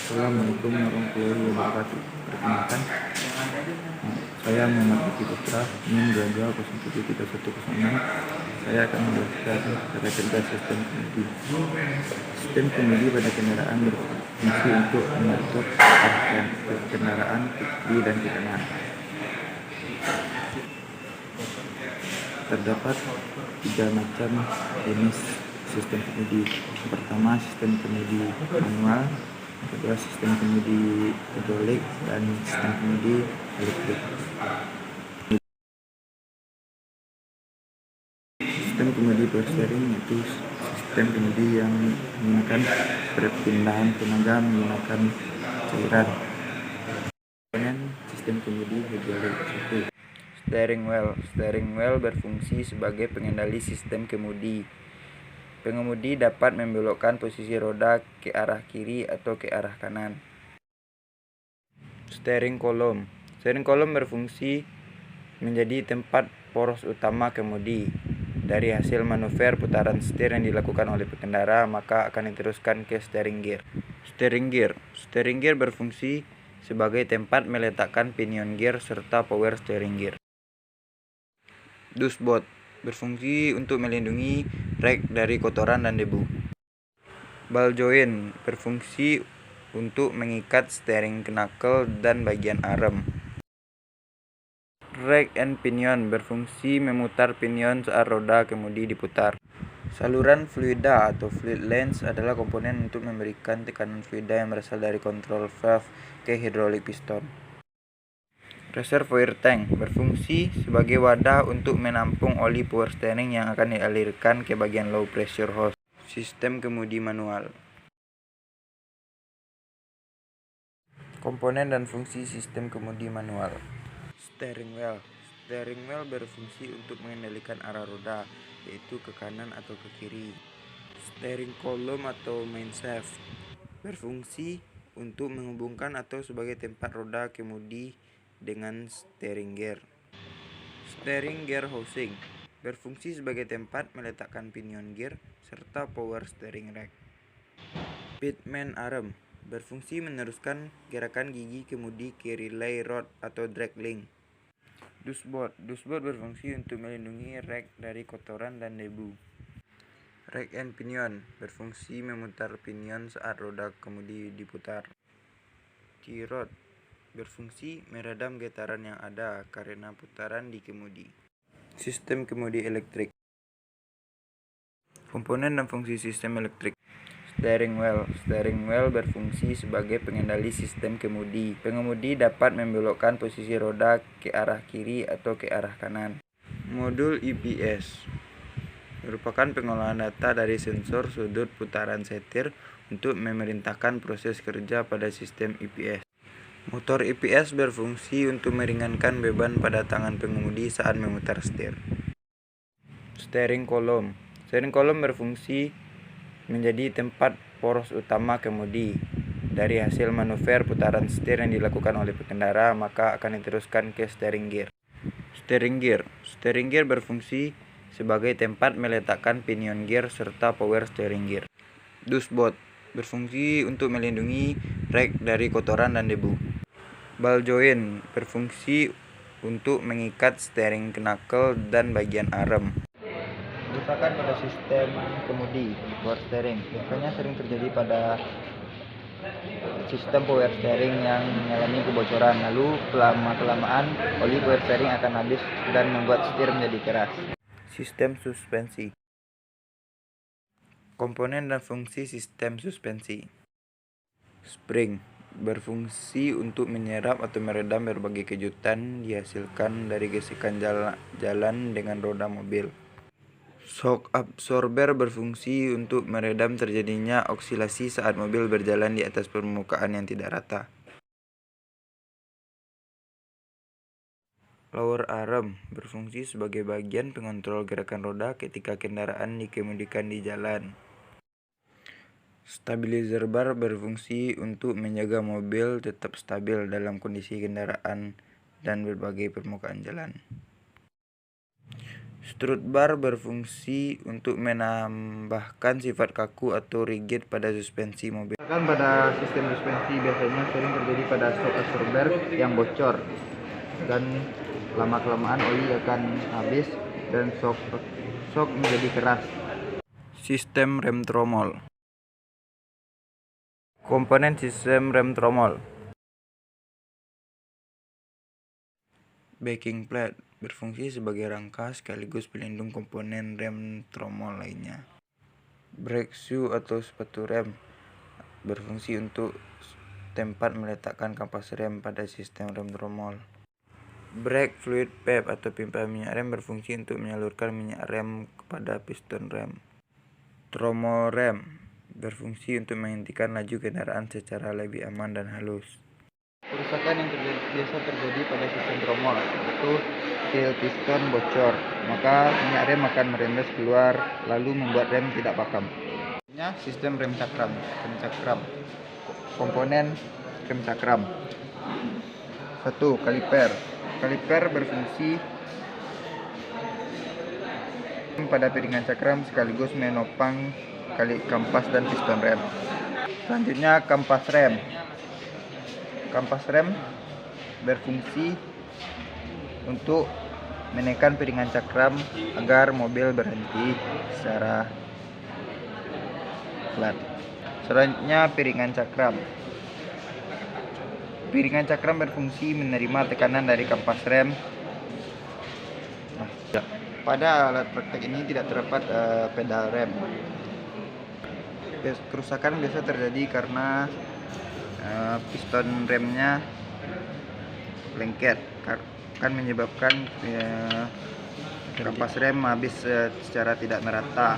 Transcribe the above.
Assalamualaikum warahmatullahi wabarakatuh. Perkenalkan, saya Muhammad Riki Putra, NIM 22073106. Saya akan menjelaskan cara kerja sistem kemudi. Sistem kemudi pada kendaraan berfungsi untuk mengatur arah kendaraan ke kiri dan ke kanan. Terdapat 3 macam jenis sistem kemudi. Pertama, sistem kemudi manual. Kedua, sistem kemudi hidrolik, dan sistem kemudi elektrik. Sistem kemudi power steering yaitu sistem kemudi yang menggunakan perpindahan tenaga menggunakan cairan. Komponen sistem kemudi hidrolik. 1. Steering wheel. Steering wheel berfungsi sebagai pengendali sistem kemudi. Pengemudi dapat membelokkan posisi roda ke arah kiri atau ke arah kanan. Steering column. Steering column berfungsi menjadi tempat poros utama kemudi. Dari hasil manuver putaran setir yang dilakukan oleh pengendara, maka akan diteruskan ke steering gear. Steering gear. Steering gear berfungsi sebagai tempat meletakkan pinion gear serta power steering gear. Dashboard berfungsi untuk melindungi rek dari kotoran dan debu. Ball joint berfungsi untuk mengikat steering knuckle dan bagian arm. Rack and pinion berfungsi memutar pinion saat roda kemudi diputar. Saluran fluida atau fluid lines adalah komponen untuk memberikan tekanan fluida yang berasal dari kontrol valve ke hidrolik piston. Reservoir tank berfungsi sebagai wadah untuk menampung oli power steering yang akan dialirkan ke bagian low pressure hose. Sistem kemudi manual. Komponen dan fungsi sistem kemudi manual. Steering wheel. Steering wheel berfungsi untuk mengendalikan arah roda, yaitu ke kanan atau ke kiri. Steering column atau main shaft berfungsi untuk menghubungkan atau sebagai tempat roda kemudi dengan steering gear. Steering gear housing berfungsi sebagai tempat meletakkan pinion gear serta power steering rack. Pitman arm berfungsi meneruskan gerakan gigi kemudi ke relay rod atau drag link. Dashboard berfungsi untuk melindungi rek dari kotoran dan debu. Rack and pinion berfungsi memutar pinion saat roda kemudi diputar. T-rod berfungsi meredam getaran yang ada karena putaran di kemudi. Sistem kemudi elektrik. Komponen dan fungsi sistem elektrik. Steering wheel. Steering wheel berfungsi sebagai pengendali sistem kemudi. Pengemudi dapat membelokkan posisi roda ke arah kiri atau ke arah kanan. Modul EPS merupakan pengolahan data dari sensor sudut putaran setir untuk memerintahkan proses kerja pada sistem EPS. Motor EPS berfungsi untuk meringankan beban pada tangan pengemudi saat memutar setir. Steering column. Steering column berfungsi menjadi tempat poros utama kemudi. Dari hasil manuver putaran setir yang dilakukan oleh pengendara, maka akan diteruskan ke steering gear. Steering gear. Steering gear berfungsi sebagai tempat meletakkan pinion gear serta power steering gear. Dashboard berfungsi untuk melindungi rek dari kotoran dan debu. Ball joint berfungsi untuk mengikat steering knuckle dan bagian arm. Kerusakan pada sistem kemudi power steering biasanya sering terjadi pada sistem power steering yang mengalami kebocoran, lalu kelamaan oli power steering akan habis dan membuat setir menjadi keras. Sistem suspensi. Komponen dan fungsi sistem suspensi. Spring berfungsi untuk menyerap atau meredam berbagai kejutan dihasilkan dari gesekan jalan dengan roda mobil. Shock absorber berfungsi untuk meredam terjadinya oksilasi saat mobil berjalan di atas permukaan yang tidak rata. Lower arm berfungsi sebagai bagian pengontrol gerakan roda ketika kendaraan dikemudikan di jalan. Stabilizer bar berfungsi untuk menjaga mobil tetap stabil dalam kondisi kendaraan dan berbagai permukaan jalan. Strut bar berfungsi untuk menambahkan sifat kaku atau rigid pada suspensi mobil. Pada sistem suspensi biasanya sering terjadi pada shock absorber yang bocor, dan lama-kelamaan oli akan habis dan shock menjadi keras. Sistem rem tromol. Komponen sistem rem tromol. Backing plate berfungsi sebagai rangka sekaligus pelindung komponen rem tromol lainnya. Brake shoe atau sepatu rem berfungsi untuk tempat meletakkan kampas rem pada sistem rem tromol. Brake fluid pipe atau pipa minyak rem berfungsi untuk menyalurkan minyak rem kepada piston rem. Tromol rem berfungsi untuk menghentikan laju kendaraan secara lebih aman dan halus. Kerusakan yang biasa terjadi pada sistem tromol yaitu seal piston bocor, maka minyak rem akan merembes keluar lalu membuat rem tidak pakem. Sistem rem cakram. Komponen rem cakram. 1. Kaliper. Kaliper berfungsi pada piringan cakram sekaligus menopang kampas dan piston rem. Selanjutnya kampas rem. Kampas rem berfungsi untuk menekan piringan cakram agar mobil berhenti secara flat. Selanjutnya piringan cakram. Piringan cakram berfungsi menerima tekanan dari kampas rem. Pada alat praktek ini tidak terdapat pedal rem. Kerusakan biasa terjadi karena piston remnya lengket, akan menyebabkan kampas rem habis secara tidak merata.